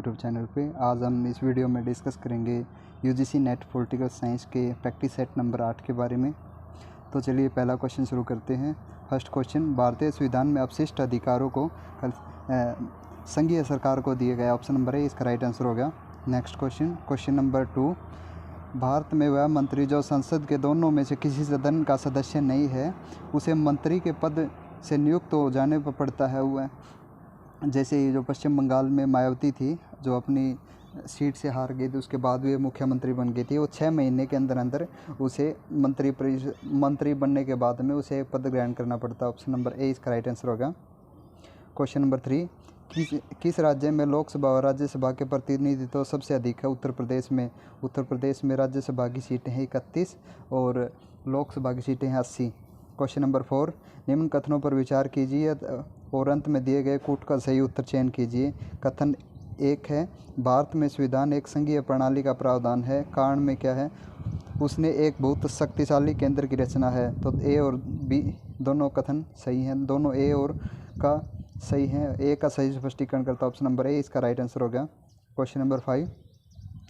YouTube channel पे। आज हम इस वीडियो में डिस्कस करेंगे यूजीसी नेट पॉलिटिकल साइंस के प्रैक्टिस सेट नंबर 8 के बारे में। तो चलिए पहला क्वेश्चन शुरू करते हैं। फर्स्ट क्वेश्चन, भारतीय संविधान में अपशिष्ट अधिकारों को संघीय सरकार को दिए गए। ऑप्शन नंबर ए इसका राइट आंसर होगा। नेक्स्ट क्वेश्चन नंबर 2, भारत में वह मंत्री जो संसद के दोनों में से किसी सदन का सदस्य नहीं है उसे मंत्री के पद से नियुक्त हो जाने पर पड़ता है। वह जैसे जो पश्चिम बंगाल में मायावती थी, जो अपनी सीट से हार गई थी, उसके बाद भी मुख्यमंत्री बन गई थी। वो 6 महीने के अंदर अंदर उसे मंत्री बनने के बाद में उसे पद ग्रहण करना पड़ता है। ऑप्शन नंबर ए इसका राइट आंसर होगा। क्वेश्चन नंबर 3, किस राज्य में लोकसभा और राज्यसभा के प्रतिनिधित्व सबसे अधिक है? उत्तर प्रदेश में। उत्तर प्रदेश में राज्यसभा की सीटें हैं 31 और लोकसभा की सीटें हैं 80। क्वेश्चन नंबर 4, निम्न कथनों पर विचार कीजिए और अंत में दिए गए कूट का सही उत्तर चयन कीजिए। कथन 1 है, भारत में संविधान एक संघीय प्रणाली का प्रावधान है। कारण में क्या है? उसने एक बहुत शक्तिशाली केंद्र की रचना है। तो ए और बी दोनों कथन सही हैं, दोनों ए और का सही है। ए का सही स्पष्टीकरण करता ऑप्शन नंबर ए इसका राइट आंसर होगा। क्वेश्चन नंबर 5,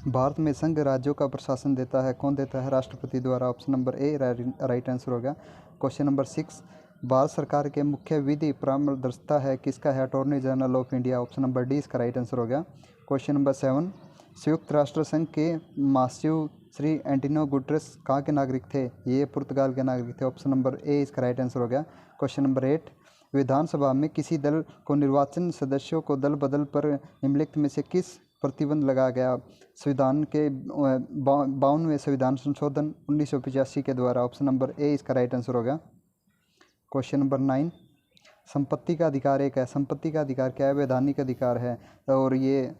भारत में संघ राज्यों का प्रशासन देता है। कौन देता है? राष्ट्रपति द्वारा। ऑप्शन नंबर ए राइट आंसर होगा। क्वेश्चन नंबर 6, भारत सरकार के मुख्य विधि परामर्शदाता है किसका है? Attorney general of India. Option number D इसका राइट आंसर होगा। क्वेश्चन नंबर 7, संयुक्त राष्ट्र संघ के महासचिव श्री एंटोनियो गुटेरेस कहाँ के नागरिक थे? ये पुर्तगाल के नागरिक थे। ऑप्शन नंबर ए इसका राइट आंसर होगा। क्वेश्चन नंबर 8, विधानसभा में किसी दल को निर्वाचन सदस्यों को दल बदल पर निम्नलिखित में से किस प्रतिबंध लगाया गया? संविधान के 52वें संविधान संशोधन 1985 के द्वारा। ऑप्शन नंबर ए इसका राइट आंसर होगा। क्वेश्चन नंबर 9, संपत्ति का अधिकार एक है। संपत्ति का अधिकार क्या है? वैधानिक अधिकार है और ये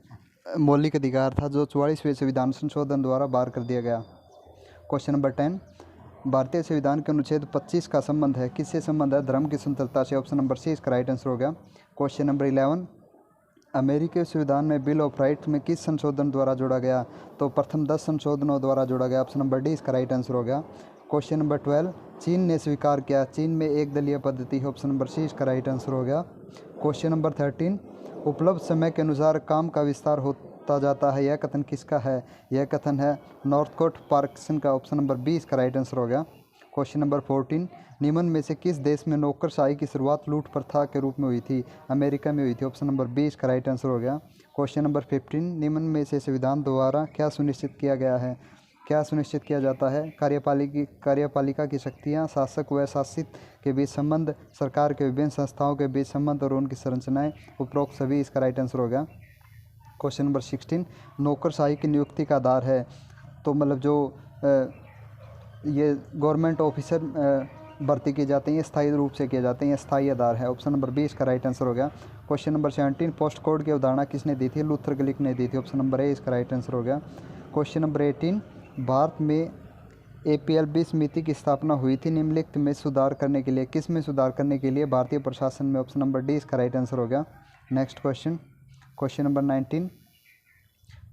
मौलिक अधिकार था जो 44वें संविधान संशोधन द्वारा बाहर कर दिया गया। क्वेश्चन नंबर 10, भारतीय संविधान के अनुच्छेद 25 का संबंध है किससे संबंध है? धर्म की स्वतंत्रता से। ऑप्शन नंबर सी इसका राइट आंसर होगा। क्वेश्चन नंबर 11, अमेरिकी संविधान में बिल ऑफ राइट्स में किस संशोधन द्वारा जोड़ा गया? तो प्रथम 10 संशोधनों द्वारा जोड़ा गया। ऑप्शन नंबर डी इसका राइट आंसर होगा। क्वेश्चन नंबर 12, चीन ने स्वीकार किया। चीन में एक दलीय पद्धति है। ऑप्शन नंबर सी इसका राइट आंसर होगा। क्वेश्चन नंबर 13, उपलब्ध समय के अनुसार काम का विस्तार होता जाता है। यह कथन किसका है? यह कथन है नॉर्थकोट पार्किंसन का। ऑप्शन नंबर बी इसका राइट आंसर होगा। क्वेश्चन नंबर 14, निम्न में से किस देश में नौकरशाही की शुरुआत लूट प्रथा के रूप में हुई थी? अमेरिका में हुई थी। ऑप्शन नंबर बी इसका राइट आंसर हो गया। क्वेश्चन नंबर 15, निम्न में से संविधान द्वारा क्या सुनिश्चित किया गया है? क्या सुनिश्चित किया जाता है? कार्यपालिका की शक्तियाँ, शासक व शासित के बीच संबंध, सरकार के विभिन्न संस्थाओं के बीच संबंध और उनकी संरचनाएँ, उपरोक्त सभी। इसका राइट आंसर होगा। क्वेश्चन नंबर 16, नौकरशाही की नियुक्ति का आधार है। तो मतलब जो ये गवर्नमेंट ऑफिसर भर्ती किए जाते हैं, ये स्थायी रूप से किए जाते हैं, ये स्थायी आधार है। ऑप्शन नंबर बी इसका राइट आंसर हो गया। क्वेश्चन नंबर 17, पोस्ट कोड की अवधारणा किसने दी थी? लूथर गिलिक ने दी थी। ऑप्शन नंबर ए इसका राइट आंसर हो गया। क्वेश्चन नंबर 18, भारत में APLB समिति की स्थापना हुई थी निम्नलिखित में सुधार करने के लिए। किस में सुधार करने के लिए? भारतीय प्रशासन में। ऑप्शन नंबर डी इसका राइट आंसर हो गया। नेक्स्ट क्वेश्चन नंबर 19,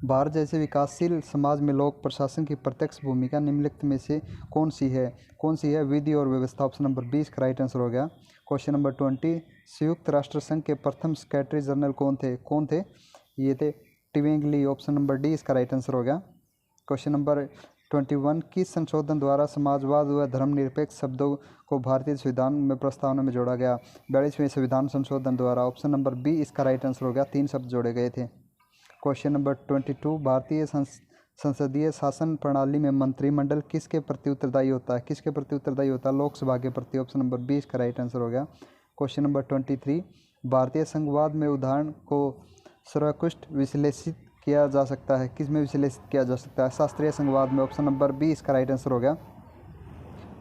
भारत जैसे विकासशील समाज में लोक प्रशासन की प्रत्यक्ष भूमिका निम्नलिखित में से कौन सी है? विधि और व्यवस्था। ऑप्शन नंबर 20 का राइट आंसर हो गया। क्वेश्चन नंबर 20, संयुक्त राष्ट्र संघ के प्रथम सेक्रेटरी जनरल कौन थे? ये थे टिवेंगली। ऑप्शन नंबर डी इसका राइट आंसर हो गया। क्वेश्चन नंबर 21, किस संशोधन द्वारा समाजवाद व धर्मनिरपेक्ष शब्दों को भारतीय संविधान में प्रस्तावना में जोड़ा गया? 42वें संविधान संशोधन द्वारा। ऑप्शन नंबर बी इसका राइट आंसर हो गया। 3 शब्द जोड़े गए थे। क्वेश्चन नंबर 22, भारतीय संसदीय शासन प्रणाली में मंत्रिमंडल किसके प्रति उत्तरदायी होता है? किसके प्रति उत्तरदायी होता है? लोकसभा के प्रति। ऑप्शन नंबर बी इसका राइट आंसर हो गया। क्वेश्चन नंबर 23, भारतीय संघवाद में उदाहरण को सर्वोत्कृष्ट विश्लेषित किया जा सकता है। किस में विश्लेषित किया जा सकता है? शास्त्रीय संघवाद में। ऑप्शन नंबर बी इसका राइट आंसर हो गया।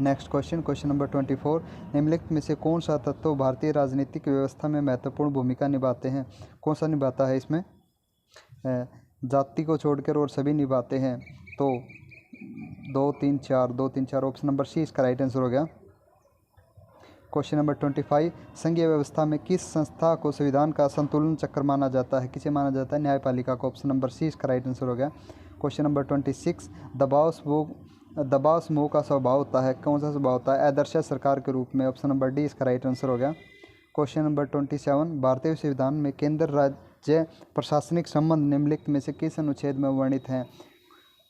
नेक्स्ट क्वेश्चन नंबर 24, निम्नलिखित में से कौन सा तत्व भारतीय राजनीतिक व्यवस्था में महत्वपूर्ण भूमिका निभाते हैं? कौन सा निभाता है? इसमें जाति को छोड़कर और सभी निभाते हैं। तो 2 3 4 ऑप्शन नंबर सी इसका राइट आंसर हो गया। क्वेश्चन नंबर 25, संघीय व्यवस्था में किस संस्था को संविधान का संतुलन चक्र माना जाता है? किसे माना जाता है? न्यायपालिका को। ऑप्शन नंबर सी इसका राइट आंसर हो गया। क्वेश्चन नंबर 26, दबाव समूह का स्वभाव होता है। कौन सा स्वभाव होता है? आदर्श सरकार के रूप में। ऑप्शन नंबर डी इसका राइट आंसर हो गया। क्वेश्चन नंबर 27, भारतीय संविधान में केंद्र राज्य जय प्रशासनिक संबंध निम्नलिखित में से किस अनुच्छेद में वर्णित हैं?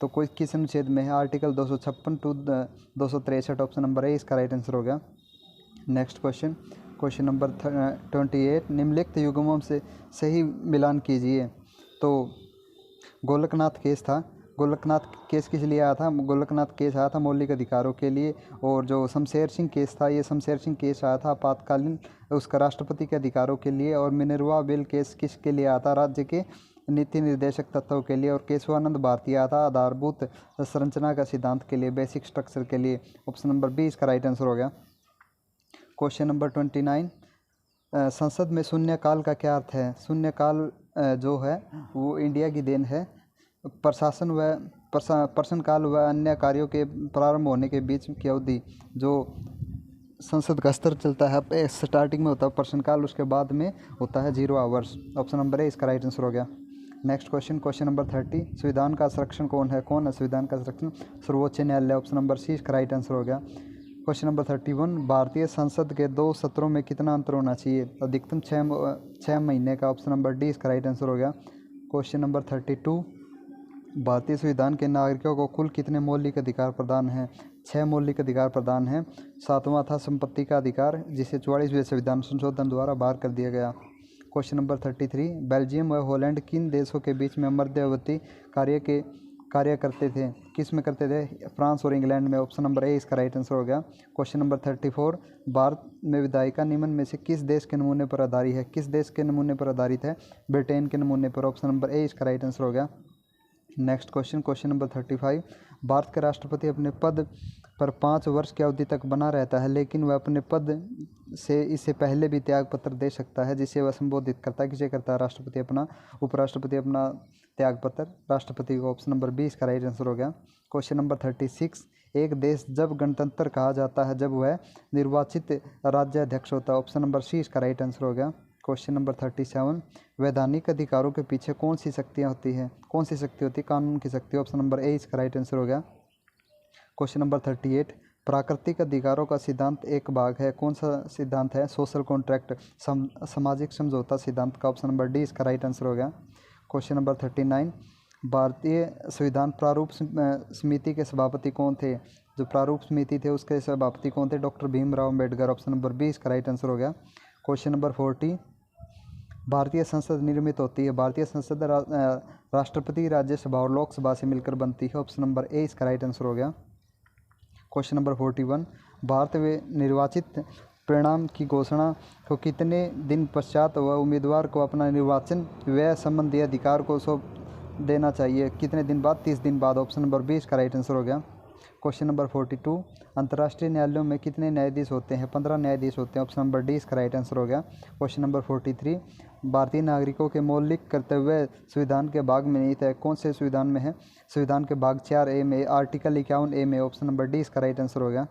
तो कोई किस अनुच्छेद में है? Article 256 to 263, option number A इसका राइट आंसर हो गया। नेक्स्ट क्वेश्चन नंबर 28, निम्नलिखित युग्मों से सही मिलान कीजिए। तो गोलकनाथ केस था। गोलकनाथ केस किस लिए आया था? गोलकनाथ केस आया था मौलिक अधिकारों के लिए। और जो शमशेर सिंह केस था, ये शमशेर सिंह केस आया था आपातकालीन उसका राष्ट्रपति के अधिकारों के लिए। और मिनर्वा बिल केस किसके लिए आया था? राज्य के नीति निर्देशक तत्वों के लिए। और केशवानंद भारती आया था आधारभूत संरचना का सिद्धांत के लिए, बेसिक स्ट्रक्चर के लिए। ऑप्शन नंबर बी इसका राइट आंसर हो गया। क्वेश्चन नंबर 29, संसद में शून्यकाल का क्या अर्थ है? शून्यकाल जो है वो इंडिया की देन है। प्रश्नकाल व अन्य कार्यों के प्रारंभ होने के बीच की अवधि जो संसद का स्तर चलता है, स्टार्टिंग में होता है प्रश्नकाल, उसके बाद में होता है 0 आवर्स। ऑप्शन नंबर ए इसका राइट आंसर हो गया। नेक्स्ट क्वेश्चन नंबर 30, संविधान का संरक्षण कौन है? कौन है संविधान का संरक्षण? सर्वोच्च न्यायालय। ऑप्शन नंबर सी इसका राइट आंसर हो गया। क्वेश्चन नंबर 31, भारतीय संसद के 2 सत्रों में कितना अंतर होना चाहिए? अधिकतम 6 महीने का। ऑप्शन नंबर डी इसका राइट आंसर हो गया। क्वेश्चन नंबर 32, भारतीय संविधान के नागरिकों को कुल कितने मौलिक अधिकार प्रदान हैं? 6 मौलिक अधिकार प्रदान हैं। 7वां था संपत्ति का अधिकार, जिसे 44वें संविधान संशोधन द्वारा बाहर कर दिया गया। क्वेश्चन नंबर 33, बेल्जियम व हॉलैंड किन देशों के बीच में मध्यवर्ती कार्य करते थे? किस में करते थे? फ्रांस और इंग्लैंड में। ऑप्शन नंबर ए इसका राइट आंसर हो गया। क्वेश्चन नंबर 34, भारत में विधायिका निम्न में से किस देश के नमूने पर आधारित है? किस देश के नमूने पर आधारित है? ब्रिटेन के नमूने पर। ऑप्शन नंबर ए इसका राइट आंसर हो गया। नेक्स्ट क्वेश्चन नंबर 35, भारत का राष्ट्रपति अपने पद पर 5 वर्ष की अवधि तक बना रहता है, लेकिन वह अपने पद से इससे पहले भी त्याग पत्र दे सकता है, जिसे वह संबोधित करता है। किसे करता है? राष्ट्रपति अपना, उपराष्ट्रपति अपना त्याग पत्र राष्ट्रपति को। ऑप्शन नंबर बी इसका राइट आंसर हो गया। क्वेश्चन नंबर 36, एक देश जब गणतंत्र कहा जाता है जब वह निर्वाचित राज्याध्यक्ष होता है। ऑप्शन नंबर सी इसका राइट आंसर हो गया। क्वेश्चन नंबर 37, वैधानिक अधिकारों के पीछे कौन सी शक्तियाँ होती हैं? कौन सी शक्ति होती है? कानून की शक्ति। ऑप्शन नंबर ए इसका राइट आंसर हो गया। क्वेश्चन नंबर 38, प्राकृतिक अधिकारों का सिद्धांत एक भाग है। कौन सा सिद्धांत है? सोशल कॉन्ट्रैक्ट, सामाजिक समझौता सिद्धांत का। ऑप्शन नंबर डी इसका राइट आंसर हो गया। क्वेश्चन नंबर 39, भारतीय संविधान प्रारूप समिति के सभापति कौन थे? जो प्रारूप समिति थे उसके सभापति कौन थे? Doctor Bhimrao Ambedkar. Option number B इसका राइट आंसर हो गया। क्वेश्चन नंबर 40, भारतीय संसद निर्मित होती है। भारतीय संसद राष्ट्रपति, राज्यसभा और लोकसभा से मिलकर बनती है। ऑप्शन नंबर ए इसका राइट आंसर हो गया। क्वेश्चन नंबर 41, भारत में निर्वाचित परिणाम की घोषणा को कितने दिन पश्चात वह उम्मीदवार को अपना निर्वाचन व्यय संबंधी अधिकार को सौंप देना चाहिए? कितने दिन बाद? 30 दिन बाद। ऑप्शन नंबर बी इसका राइट आंसर हो गया। क्वेश्चन नंबर 42, अंतर्राष्ट्रीय न्यायालयों में कितने न्यायाधीश होते हैं? 15 न्यायाधीश होते हैं। ऑप्शन नंबर डी इसका राइट आंसर हो गया। क्वेश्चन नंबर 43, भारतीय नागरिकों के मौलिक कर्तव्य संविधान के भाग में निहित है। कौन से संविधान में है? संविधान के भाग 4A में, आर्टिकल 51A में। ऑप्शन नंबर डी इसका राइट आंसर हो गया।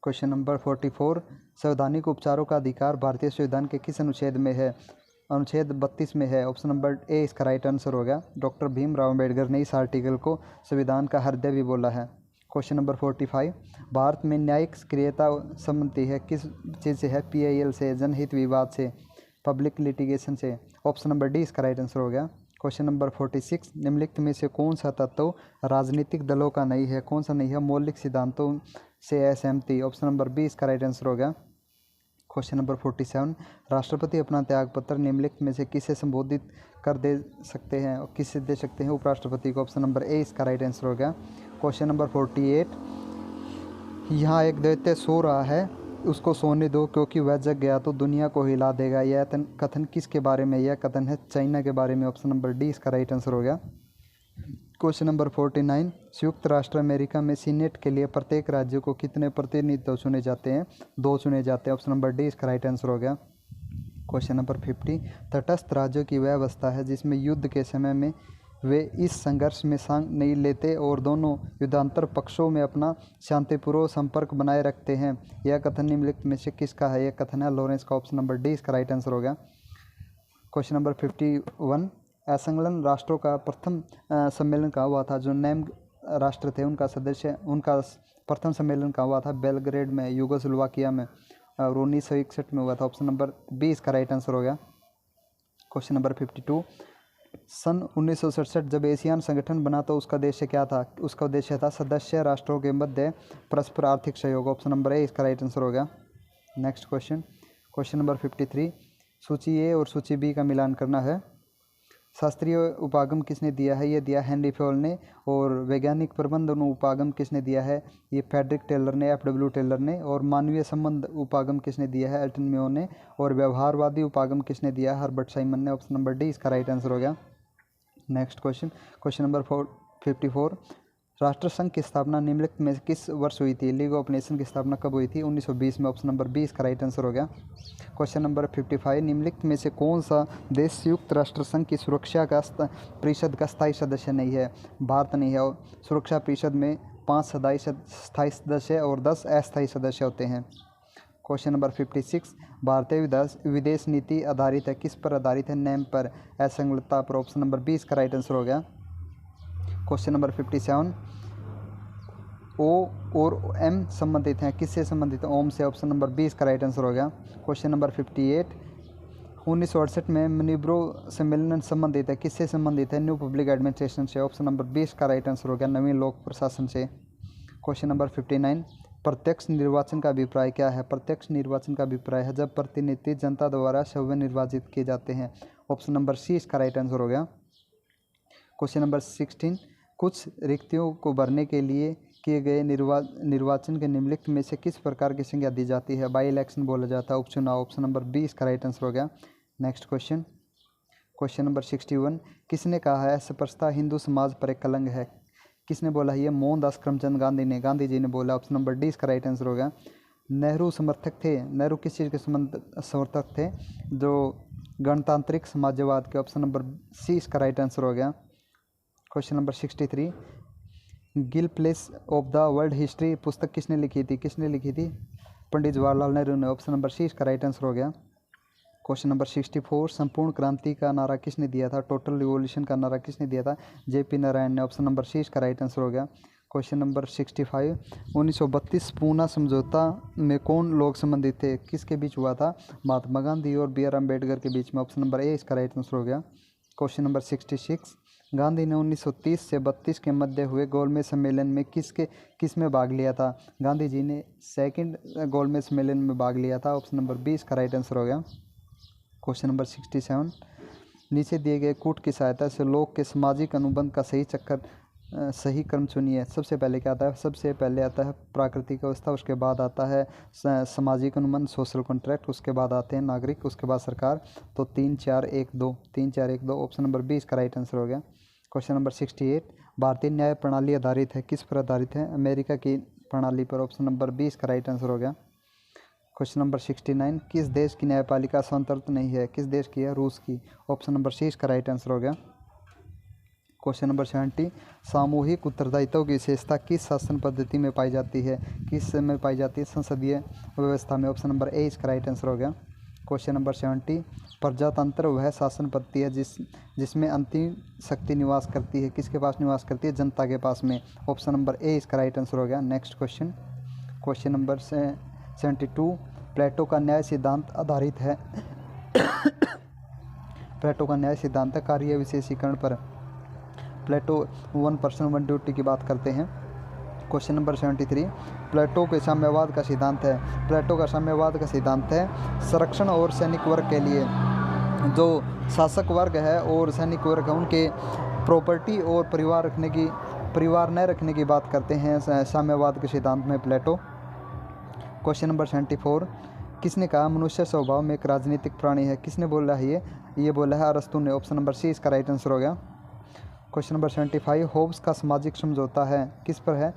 क्वेश्चन नंबर 44, संवैधानिक उपचारों का अधिकार भारतीय संविधान के किस अनुच्छेद में है? अनुच्छेद 32 में है। ऑप्शन नंबर ए इसका राइट आंसर हो गया। डॉक्टर भीमराव अम्बेडकर ने इस आर्टिकल को संविधान का हृदय भी बोला है। क्वेश्चन नंबर 45, भारत में न्यायिक सक्रियता संबंधी है किस चीज़ से है? PIL से, जनहित विवाद से, पब्लिक लिटिगेशन से। ऑप्शन नंबर डी इसका राइट आंसर हो गया। क्वेश्चन नंबर 46, निम्नलिखित में से कौन सा तत्व राजनीतिक दलों का नहीं है? कौन सा नहीं है? मौलिक सिद्धांतों से असहमति। ऑप्शन नंबर बी इसका राइट आंसर हो गया। क्वेश्चन नंबर 47, राष्ट्रपति अपना त्यागपत्र निम्नलिखित में से किसे संबोधित कर दे सकते हैं और किससे दे सकते हैं? उपराष्ट्रपति को। ऑप्शन नंबर ए इसका राइट आंसर हो गया। क्वेश्चन नंबर 48, यहाँ एक दैत्य सो रहा है, उसको सोने दो क्योंकि वह जग गया तो दुनिया को हिला देगा। यह कथन किसके बारे में? यह कथन है चाइना के बारे में। ऑप्शन नंबर डी इसका राइट आंसर हो गया। क्वेश्चन नंबर 49, संयुक्त राष्ट्र अमेरिका में सीनेट के लिए प्रत्येक राज्य को कितने प्रतिनिधित्व चुने जाते हैं? 2 चुने जाते हैं। ऑप्शन नंबर डी इसका राइट आंसर हो गया। क्वेश्चन नंबर 50, तटस्थ राज्यों की वह अवस्था है जिसमें युद्ध के समय में वे इस संघर्ष में संग नहीं लेते और दोनों युद्धांतर पक्षों में अपना शांतिपूर्वक संपर्क बनाए रखते हैं। यह कथन निम्नलिखित में से किसका है? यह कथन है लॉरेंस का। ऑप्शन नंबर डी इसका राइट आंसर हो गया। क्वेश्चन नंबर 51, असंलग्न राष्ट्रों का प्रथम सम्मेलन कहाँ हुआ था? जो नेम राष्ट्र थे उनका प्रथम सम्मेलन कहाँ हुआ था? बेलग्रेड में, यूगोस्लोवाकिया में। और 1961 में हुआ था। ऑप्शन नंबर बी इसका राइट आंसर हो गया। क्वेश्चन नंबर 52, सन 1967 जब एशियान संगठन बना तो उसका उद्देश्य क्या था? उसका उद्देश्य था सदस्य राष्ट्रों के मध्य परस्पर आर्थिक सहयोग। ऑप्शन नंबर ए इसका राइट आंसर हो गया। नेक्स्ट क्वेश्चन, क्वेश्चन नंबर 53, सूची ए और सूची बी का मिलान करना है। शास्त्रीय उपागम किसने दिया है? ये दिया हेनरी फॉल ने। और वैज्ञानिक प्रबंध उपागम किसने दिया है? ये फ्रेडरिक टेलर ने, FW टेलर ने। और मानवीय संबंध उपागम किसने दिया है? एल्टन मेयो ने। और व्यवहारवादी उपागम किसने दिया है? हर्बर्ट साइमन ने। ऑप्शन नंबर डी इसका राइट आंसर हो गया। नेक्स्ट क्वेश्चन, क्वेश्चन नंबर 54, राष्ट्रसंघ की स्थापना निम्नलिखित में किस वर्ष हुई थी? लीग ऑफ नेशन की स्थापना कब हुई थी? 1920 में। ऑप्शन नंबर बी इसका राइट आंसर हो गया। क्वेश्चन नंबर 55, निम्नलिखित में से कौन सा देश संयुक्त राष्ट्र संघ की सुरक्षा का परिषद का स्थायी सदस्य नहीं है? भारत नहीं है। सुरक्षा परिषद में 5 स्थायी सदस्य और 10 अस्थायी सदस्य होते हैं। क्वेश्चन नंबर 56, भारतीय विदेश नीति आधारित है, किस पर आधारित है? नेम पर, असंलग्नता पर। ऑप्शन नंबर बी इसका राइट आंसर हो गया। क्वेश्चन नंबर 57, ओ और एम संबंधित हैं, किससे संबंधित है? ओम से। ऑप्शन नंबर बी इसका राइट आंसर हो गया। क्वेश्चन नंबर 58, 1968 में मनीब्रो सम्मेलन संबंधित है, किससे संबंधित है? न्यू पब्लिक एडमिनिस्ट्रेशन से। ऑप्शन नंबर बी इसका राइट आंसर हो गया, नवीन लोक प्रशासन से। क्वेश्चन नंबर 59, प्रत्यक्ष निर्वाचन का अभिप्राय क्या है? प्रत्यक्ष निर्वाचन का अभिप्राय है जब प्रतिनिधि जनता द्वारा स्वयं निर्वाचित किए जाते हैं। ऑप्शन नंबर सी इसका राइट आंसर हो गया। क्वेश्चन नंबर 16, कुछ रिक्तियों को भरने के लिए किए गए निर्वाचन के निम्नलिखित में से किस प्रकार की संज्ञा दी जाती है? बाई इलेक्शन बोला जाता है, उपचुनाव। ऑप्शन नंबर बी इसका राइट आंसर हो गया। नेक्स्ट क्वेश्चन, क्वेश्चन नंबर 61, किसने कहा है अस्पृश्यता हिंदू समाज पर एक कलंक है? किसने बोला? ये मोहनदास करमचंद गांधी ने, गांधी जी ने बोला। ऑप्शन नंबर डी इसका राइट आंसर हो गया। नेहरू समर्थक थे, नेहरू किस चीज़ के समर्थक थे? जो गणतांत्रिक समाजवाद के। ऑप्शन नंबर सी इसका राइट आंसर हो गया। Question number 63, Gill place of the world history पुस्तक किसने लिखी थी? किसने लिखी थी? पंडित जवाहरलाल नेहरू ने। ऑप्शन नंबर सी इसका राइट आंसर हो गया। क्वेश्चन नंबर 64, संपूर्ण क्रांति का नारा किसने दिया था? टोटल रिवॉल्यूशन का नारा किसने दिया था? JP नारायण ने। ऑप्शन नंबर सी इसका राइट आंसर हो गया। क्वेश्चन नंबर 65, 1932 पूना समझौता में कौन लोग संबंधित थे? किसके बीच हुआ था? महात्मा गांधी और BR अम्बेडकर के बीच में। ऑप्शन नंबर ए इसका राइट आंसर हो गया। क्वेश्चन नंबर 66, गांधी ने 1930 से 32 के मध्य हुए गोलमेज सम्मेलन में किस में भाग लिया था? गांधी जी ने सेकंड गोलमेज सम्मेलन में भाग लिया था। ऑप्शन नंबर बी इसका राइट आंसर हो गया। क्वेश्चन नंबर 67, नीचे दिए गए कूट की सहायता से लोग के सामाजिक अनुबंध का सही क्रम चुनिए। सबसे पहले क्या आता है? सबसे पहले आता है प्राकृतिक अवस्था, उसके बाद आता है सामाजिक अनुबंध, सोशल कॉन्ट्रैक्ट, उसके बाद आते हैं नागरिक, उसके बाद सरकार। तो 3 4 1 2, 3 4 1 2। ऑप्शन नंबर बी इसका राइट आंसर हो गया। क्वेश्चन नंबर 68, भारतीय न्याय प्रणाली आधारित है, किस पर आधारित है? अमेरिका की प्रणाली पर। ऑप्शन नंबर बी इसका राइट आंसर हो गया। क्वेश्चन नंबर 69, किस देश की न्यायपालिका स्वतंत्र नहीं है? किस देश की है? रूस की। ऑप्शन नंबर सी इसका राइट आंसर हो गया। क्वेश्चन नंबर 70, सामूहिक उत्तरदायित्व की विशेषता किस शासन पद्धति में पाई जाती है? किस में पाई जाती है? संसदीय व्यवस्था में। ऑप्शन नंबर ए इसका राइट आंसर हो गया। क्वेश्चन नंबर 70, प्रजातंत्र वह शासन पद्धति है जिसमें अंतिम शक्ति निवास करती है, किसके पास निवास करती है? जनता के पास में। ऑप्शन नंबर ए इसका राइट आंसर हो गया। नेक्स्ट क्वेश्चन, क्वेश्चन नंबर 72, प्लेटो का न्याय सिद्धांत आधारित है प्लेटो का न्याय सिद्धांत है कार्य विशेषीकरण पर। प्लेटो 1 पर्सन 1 ड्यूटी की बात करते हैं। क्वेश्चन नंबर 73, प्लेटो के साम्यवाद का सिद्धांत है। प्लेटो का साम्यवाद का सिद्धांत है संरक्षण और सैनिक वर्ग के लिए, जो शासक वर्ग है और सैनिक वर्ग है उनके प्रॉपर्टी और परिवार न रखने की बात करते हैं साम्यवाद के सिद्धांत में प्लेटो। क्वेश्चन नंबर 74, किसने कहा मनुष्य स्वभाव में एक राजनीतिक प्राणी है? किसने बोला है ये बोला है अरस्तु ने। ऑप्शन नंबर सी इसका राइट आंसर हो गया। क्वेश्चन नंबर 75, होब्स का सामाजिक समझौता है, किस पर है?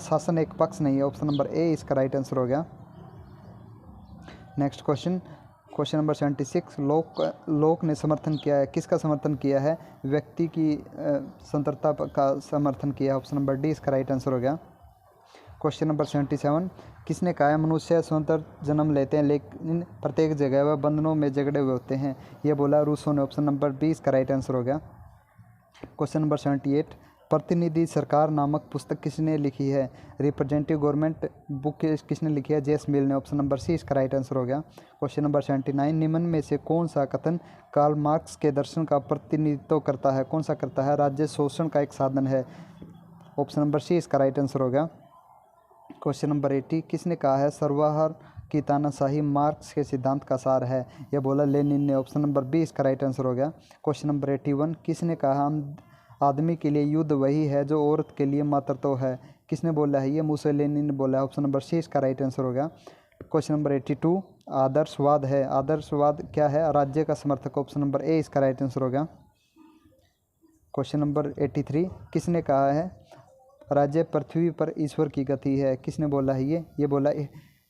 शासन एक पक्ष नहीं है। ऑप्शन नंबर ए इसका राइट आंसर हो गया। नेक्स्ट क्वेश्चन, क्वेश्चन नंबर 76, लोक ने समर्थन किया है, किसका समर्थन किया है? व्यक्ति की स्वतंत्रता का समर्थन किया है। ऑप्शन नंबर डी इसका राइट आंसर हो गया। क्वेश्चन नंबर 77, किसने कहा है मनुष्य स्वतंत्र जन्म लेते हैं लेकिन प्रत्येक जगह वह बंधनों में जकड़े हुए होते हैं? ये बोला रूसो ने। ऑप्शन नंबर बी इसका राइट आंसर हो गया। क्वेश्चन नंबर 78, प्रतिनिधि सरकार नामक पुस्तक किसने लिखी है? रिप्रेजेंटेटिव गवर्नमेंट बुक किसने लिखी है? जेस मिल ने। ऑप्शन नंबर सी इसका राइट आंसर हो गया। क्वेश्चन नंबर 79, निम्न में से कौन सा कथन कार्ल मार्क्स के दर्शन का प्रतिनिधित्व करता है? कौन सा करता है? राज्य शोषण का एक साधन है। ऑप्शन नंबर सी इसका राइट आंसर हो गया। क्वेश्चन नंबर 80, किसने कहा है सर्वहार की तानाशाही मार्क्स के सिद्धांत का सार है? यह बोला लेनिन ने। ऑप्शन नंबर बी इसका राइट आंसर हो गया। क्वेश्चन नंबर 81, किसने कहा आदमी के लिए युद्ध वही है जो औरत के लिए मातृत्व है? किसने बोला है? ये मुसोलिनी ने बोला है। ऑप्शन नंबर सी इसका राइट आंसर हो गया। क्वेश्चन नंबर 82, आदर्शवाद है। आदर्शवाद क्या है? राज्य का समर्थक। ऑप्शन नंबर ए इसका राइट आंसर हो गया। क्वेश्चन नंबर 83, किसने कहा है राज्य पृथ्वी पर ईश्वर की गति है? किसने बोला है? ये बोला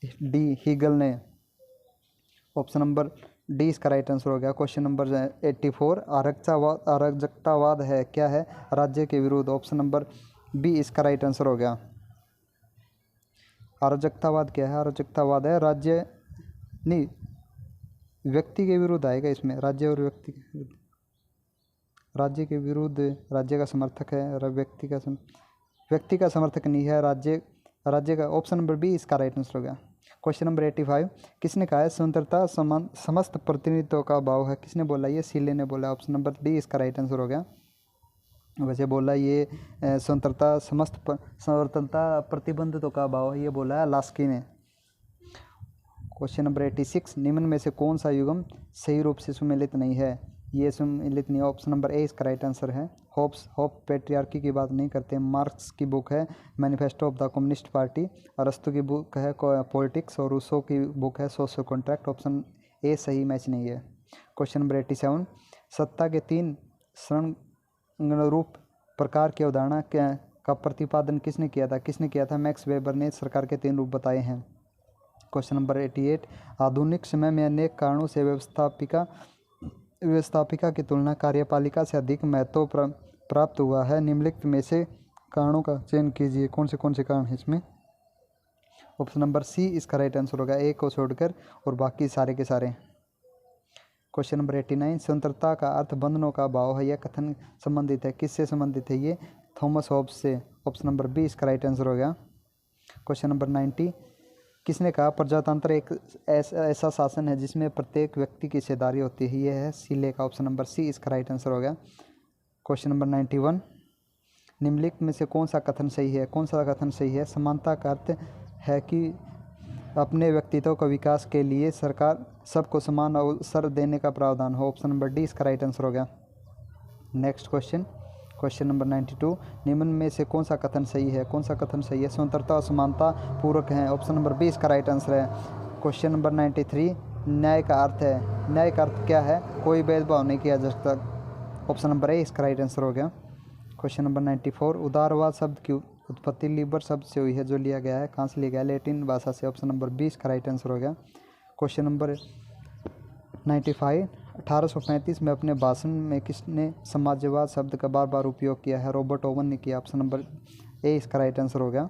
डी हीगल ने। ऑप्शन नंबर डी इसका राइट आंसर हो गया। क्वेश्चन नंबर 84, अराजकतावाद है क्या है? राज्य के विरुद्ध। ऑप्शन नंबर बी इसका राइट आंसर हो गया। अराजकतावाद क्या है? अराजकतावाद है राज्य नहीं व्यक्ति के विरुद्ध आएगा इसमें। राज्य और व्यक्ति के विरुद्ध, राज्य के विरुद्ध राज्य का समर्थक है, व्यक्ति का समर्थक नहीं है, राज्य का। ऑप्शन नंबर बी इसका राइट आंसर हो गया। क्वेश्चन नंबर 85, किसने कहा है स्वतंत्रता समस्त प्रतिनिधित्व का भाव है? किसने बोला? ये सीले ने बोला। ऑप्शन नंबर डी इसका राइट आंसर हो गया। वैसे बोला ये स्वतंत्रता प्रतिबंधित्व का भाव है, ये बोला है लास्की ने। क्वेश्चन नंबर 86, निम्न में से कौन सा युग्म सही रूप से सुमेलित नहीं है? ये सुमेलित नहीं है। ऑप्शन नंबर ए इसका राइट आंसर है। होप पैट्रियार्की की बात नहीं करते। मार्क्स की बुक है manifesto of the communist party, अरस्तु की बुक है पॉलिटिक्स और रूसो की बुक है सोशल कॉन्ट्रैक्ट। ऑप्शन ए सही मैच नहीं है। क्वेश्चन नंबर 87, सत्ता के 3 संगणरूप प्रकार की अवधारणा का प्रतिपादन किसने किया था? किसने किया था? मैक्स वेबर ने सरकार के 3 रूप बताए हैं। क्वेश्चन नंबर 88, आधुनिक समय में अनेक कारणों से व्यवस्थापिका की तुलना कार्यपालिका से अधिक महत्व प्राप्त हुआ है। निम्नलिखित में से कारणों का चयन कीजिए। कौन से कारण हैं इसमें? ऑप्शन नंबर सी इसका राइट आंसर होगा, ए को छोड़कर और बाकी सारे के सारे। क्वेश्चन नंबर 89, स्वतंत्रता का अर्थ बंधनों का भाव है। यह कथन संबंधित है, किससे संबंधित है? ये थॉमस हॉब्स से। ऑप्शन नंबर बी इसका राइट आंसर हो गया। क्वेश्चन नंबर 90, किसने कहा प्रजातंत्र एक ऐसा शासन है जिसमें प्रत्येक व्यक्ति की हिस्सेदारी होती है? यह है सीले का। ऑप्शन नंबर सी इसका राइट आंसर हो गया। क्वेश्चन नंबर 91, निम्नलिखित में से कौन सा कथन सही है? कौन सा कथन सही है? समानता का अर्थ है कि अपने व्यक्तित्व का विकास के लिए सरकार सबको समान अवसर देने का प्रावधान हो। ऑप्शन नंबर डी इसका राइट आंसर हो गया। नेक्स्ट क्वेश्चन नंबर 92, निम्न में से कौन सा कथन सही है? कौन सा कथन सही है? स्वतंत्रता और समानता पूरक हैं। ऑप्शन नंबर बी इसका राइट आंसर है। क्वेश्चन नंबर 93, न्याय का अर्थ है। न्याय का अर्थ क्या है? कोई भेदभाव नहीं किया जा सकता। ऑप्शन नंबर ए इसका राइट आंसर हो गया। क्वेश्चन नंबर 94, उदारवाद शब्द की उत्पत्ति लिबर शब्द से हुई है जो लिया गया है। कहाँ से लिया गया है? लैटिन भाषा से। ऑप्शन नंबर बी इसका राइट आंसर हो गया। क्वेश्चन नंबर 95, 1835 में अपने भाषण में किसने समाजवाद शब्द का बार बार उपयोग किया है? रॉबर्ट ओवन ने किया। ऑप्शन नंबर ए इसका राइट आंसर हो गया।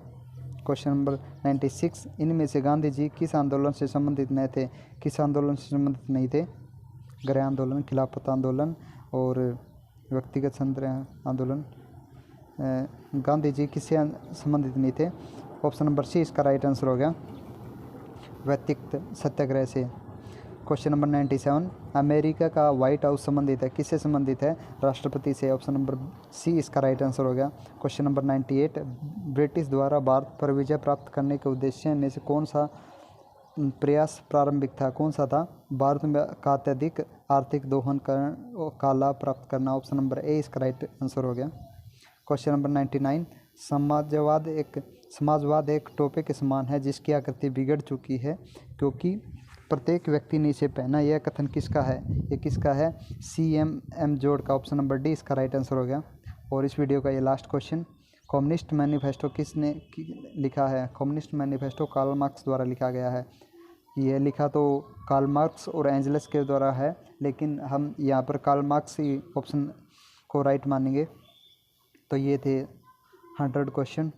क्वेश्चन नंबर 96, इनमें से गांधी जी किस आंदोलन से संबंधित नहीं थे? किस आंदोलन से संबंधित नहीं थे? गृह आंदोलन, खिलाफत आंदोलन और व्यक्तिगत संग्रह आंदोलन। गांधी जी किससे संबंधित नहीं थे? ऑप्शन नंबर सी इसका राइट आंसर हो गया, व्यक्तिगत सत्याग्रह से। क्वेश्चन नंबर 97, अमेरिका का व्हाइट हाउस संबंधित है, किससे संबंधित है? राष्ट्रपति से। ऑप्शन नंबर सी इसका राइट आंसर हो गया। क्वेश्चन नंबर 98, ब्रिटिश द्वारा भारत पर विजय प्राप्त करने के उद्देश्य में से कौन सा प्रयास प्रारंभिक था? कौन सा था? भारत में का अत्यधिक आर्थिक दोहन का लाभ प्राप्त करना। ऑप्शन नंबर ए इसका राइट आंसर हो गया। क्वेश्चन नंबर 99, समाजवाद एक टोपे के समान है जिसकी आकृति बिगड़ चुकी है क्योंकि प्रत्येक व्यक्ति ने इसे पहना। यह कथन किसका है? ये किसका है? CMM जोड़ का। ऑप्शन नंबर डी इसका राइट आंसर हो गया। और इस वीडियो का ये लास्ट क्वेश्चन, कम्युनिस्ट मैनिफेस्टो किसने लिखा है? कम्युनिस्ट मैनिफेस्टो कार्ल मार्क्स द्वारा लिखा गया है। यह लिखा तो कार्ल मार्क्स और एंजल्स के द्वारा है, लेकिन हम यहाँ पर कार्ल मार्क्स ही ऑप्शन को राइट मानेंगे। तो ये थे 100 क्वेश्चन।